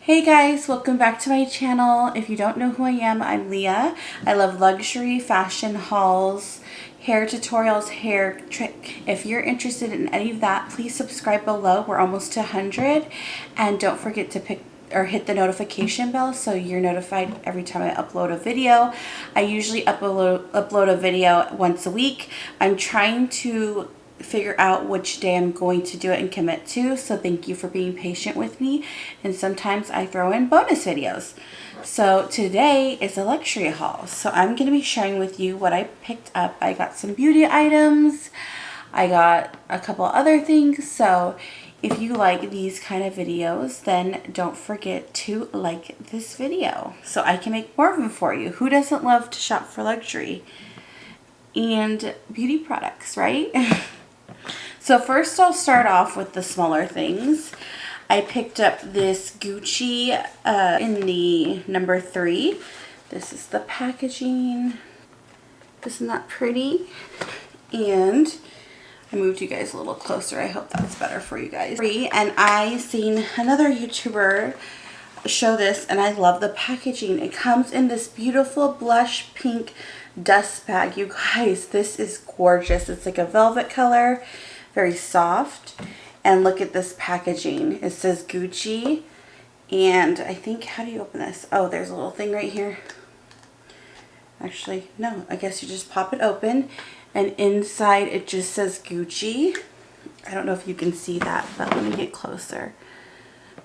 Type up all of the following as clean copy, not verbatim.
Hey guys, welcome back to my channel. If you don't know who I am, I'm Leah. I love luxury, fashion hauls, hair tutorials, hair trick. If you're interested in any of that, please subscribe below. We're almost to 100. And don't forget to hit the notification bell so you're notified every time I upload a video. I usually upload a video once a week. I'm trying to figure out which day I'm going to do it and commit to, so thank you for being patient with me, and sometimes I throw in bonus videos. So today is a luxury haul, so I'm going to be sharing with you what I picked up. I got some beauty items, I got a couple other things, so if you like these kind of videos, then don't forget to like this video so I can make more of them for you. Who doesn't love to shop for luxury and beauty products, right? So first I'll start off with the smaller things. I picked up this Gucci in the number 3. This is the packaging. Isn't that pretty? And I moved you guys a little closer. I hope that's better for you guys. And I seen another YouTuber show this and I love the packaging. It comes in this beautiful blush pink dust bag. You guys, this is gorgeous. It's like a velvet color. Very soft, and look at this packaging. It says Gucci, and I think, how do you open this? Oh, there's a little thing right here. Actually, no, I guess you just pop it open, and inside it just says Gucci. I don't know if you can see that, but let me get closer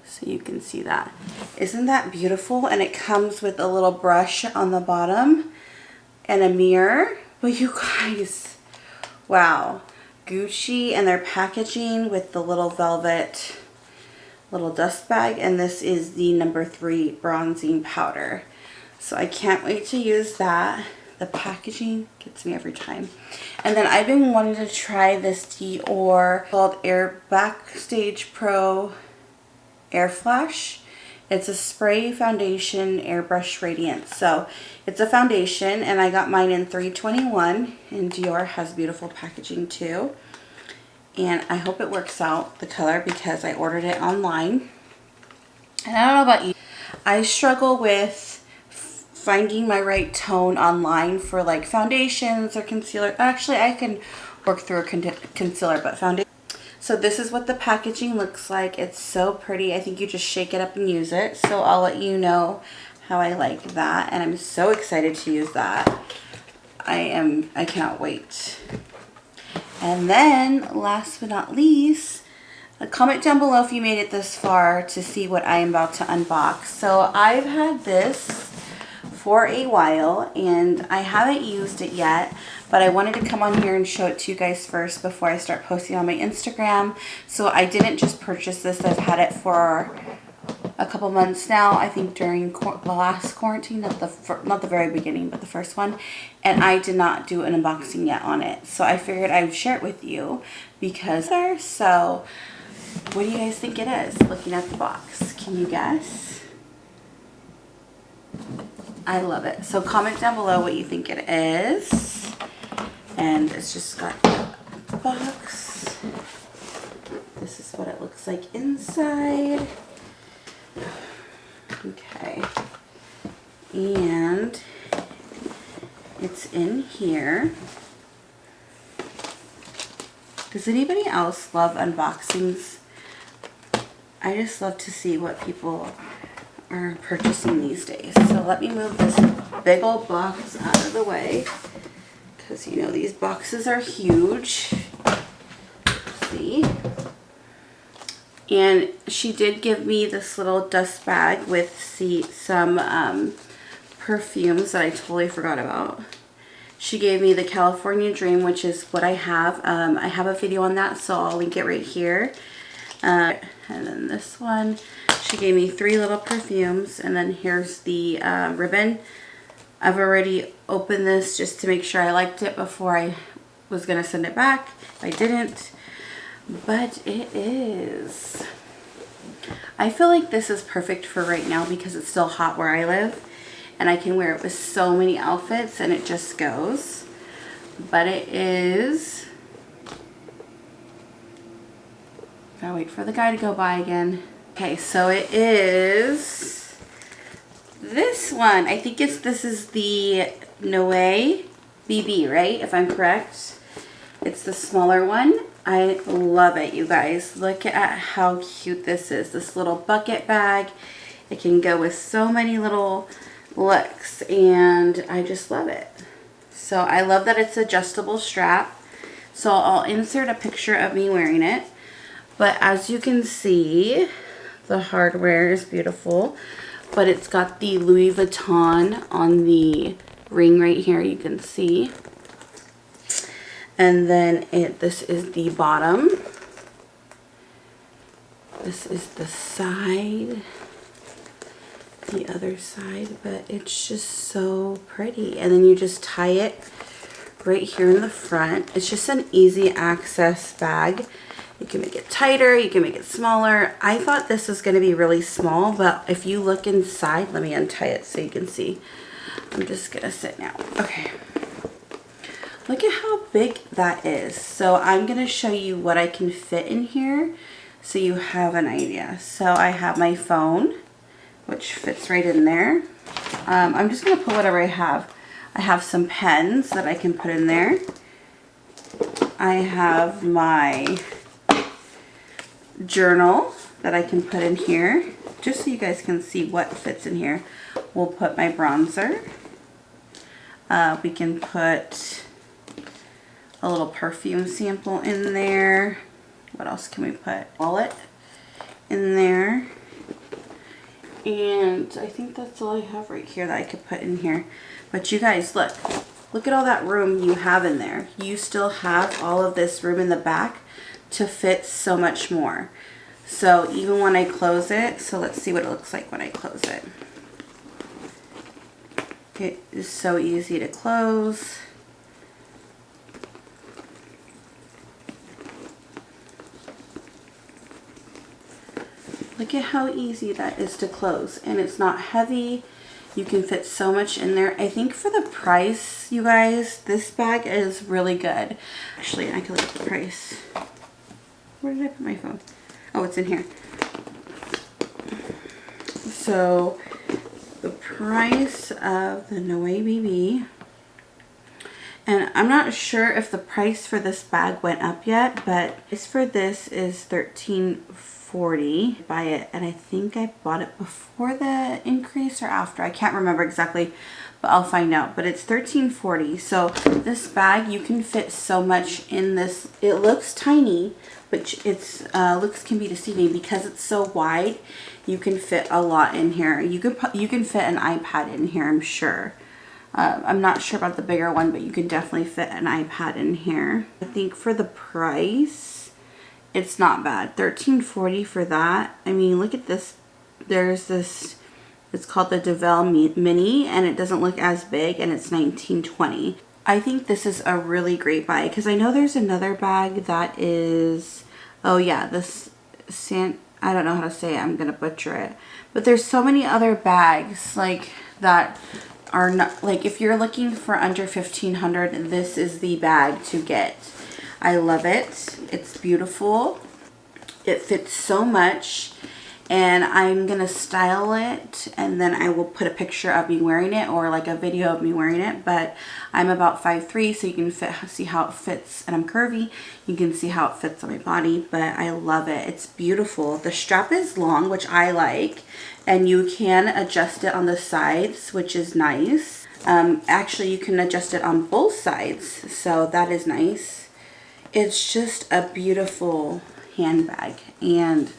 so you can see that. Isn't that beautiful? And it comes with a little brush on the bottom and a mirror. But you guys, wow. Gucci and their packaging with the little velvet little dust bag, and this is the number 3 bronzing powder. So I can't wait to use that. The packaging gets me every time. And then I've been wanting to try this DIOR called Air Backstage Pro Air Flash. It's a spray foundation airbrush radiance. So it's a foundation, and I got mine in 321, and DIOR has beautiful packaging too. And I hope it works out, the color, because I ordered it online. And I don't know about you, I struggle with finding my right tone online for like foundations or concealer. Actually, I can work through a concealer, but foundation. So this is what the packaging looks like. It's so pretty. I think you just shake it up and use it. So I'll let you know how I like that. And I'm so excited to use that. I cannot wait. And then last but not least, comment down below if you made it this far to see what I am about to unbox. So I've had this for a while and I haven't used it yet, but I wanted to come on here and show it to you guys first before I start posting on my Instagram. So I didn't just purchase this. I've had it for a couple months now. I think during the last quarantine, not the very beginning, but the first one. And I did not do an unboxing yet on it. So I figured I would share it with you because so what do you guys think it is? Looking at the box, can you guess? I love it. So comment down below what you think it is. And it's just got the box. This is what it looks like inside. Okay. And it's in here. Does anybody else love unboxings? I just love to see what people are purchasing these days. So let me move this big old box out of the way, because you know these boxes are huge. See? And she did give me this little dust bag with some perfumes that I totally forgot about. She gave me the California Dream, which is what I have. I have a video on that, so I'll link it right here. And then this one, she gave me 3 little perfumes, and then here's the ribbon. I've already opened this just to make sure I liked it before I was going to send it back. I didn't, but it is. I feel like this is perfect for right now because it's still hot where I live, and I can wear it with so many outfits and it just goes. But it is, gotta wait for the guy to go by again. Okay, so it is this one. I think this is the Noe BB, right? If I'm correct. It's the smaller one. I love it, you guys. Look at how cute this is. This little bucket bag. It can go with so many little looks, and I just love it. So I love that it's adjustable strap. So I'll insert a picture of me wearing it. But as you can see, the hardware is beautiful. But it's got the Louis Vuitton on the ring right here, you can see. And then this is the bottom. This is the side. The other side, but it's just so pretty. And then you just tie it right here in the front. It's just an easy access bag. You can make it tighter, you can make it smaller. I thought this was going to be really small, but if you look inside, let me untie it so you can see. I'm just going to sit now. Okay. Look at how big that is. So I'm going to show you what I can fit in here so you have an idea. So I have my phone, which fits right in there. I'm just going to put whatever I have. I have some pens that I can put in there. I have my journal that I can put in here, just so you guys can see what fits in here. We'll put my bronzer. We can put a little perfume sample in there. What else can we put? Wallet in there. And I think that's all I have right here that I could put in here. But you guys, look at all that room you have in there. You still have all of this room in the back to fit so much more. So even when I close it, so let's see what it looks like when I close it. It is so easy to close. Look at how easy that is to close, and it's not heavy. You can fit so much in there. I think for the price, you guys, this bag is really good. Actually, I can look at the price. Where did I put my phone? Oh, it's in here. So the price of the Noe BB, and I'm not sure if the price for this bag went up yet, but this for this is $13.40. Buy it, and I think I bought it before the increase or after. I can't remember exactly, but I'll find out. But it's $13.40. So this bag, you can fit so much in this. It looks tiny, but it's looks can be deceiving because it's so wide. You can fit a lot in here. You can fit an iPad in here, I'm sure. I'm not sure about the bigger one, but you can definitely fit an iPad in here. I think for the price, it's not bad. $13.40 for that. I mean, look at this. There's this, it's called the DeVal Mini, and it doesn't look as big, and it's $19.20. I think this is a really great buy, because I know there's another bag that is, oh yeah, this I don't know how to say it, I'm gonna butcher it. But there's so many other bags like that are not, like if you're looking for under $1,500, this is the bag to get. I love it. It's beautiful. It fits so much, and I'm gonna style it, and then I will put a picture of me wearing it, or like a video of me wearing it. But I'm about 5'3", so you can see how it fits, and I'm curvy. You can see how it fits on my body, but I love it. It's beautiful. The strap is long, which I like, and you can adjust it on the sides, which is nice. Actually, you can adjust it on both sides, so that is nice. It's just a beautiful handbag, and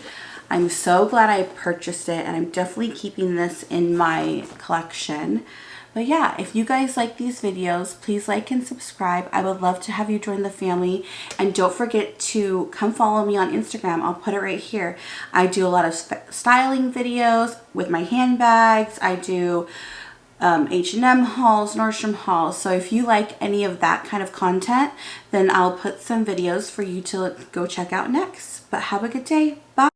I'm so glad I purchased it, and I'm definitely keeping this in my collection. But yeah, if you guys like these videos, please like and subscribe. I would love to have you join the family, and don't forget to come follow me on Instagram. I'll put it right here. I do a lot of styling videos with my handbags. I do H&M hauls, Nordstrom hauls. So if you like any of that kind of content, then I'll put some videos for you to go check out next. But have a good day. Bye.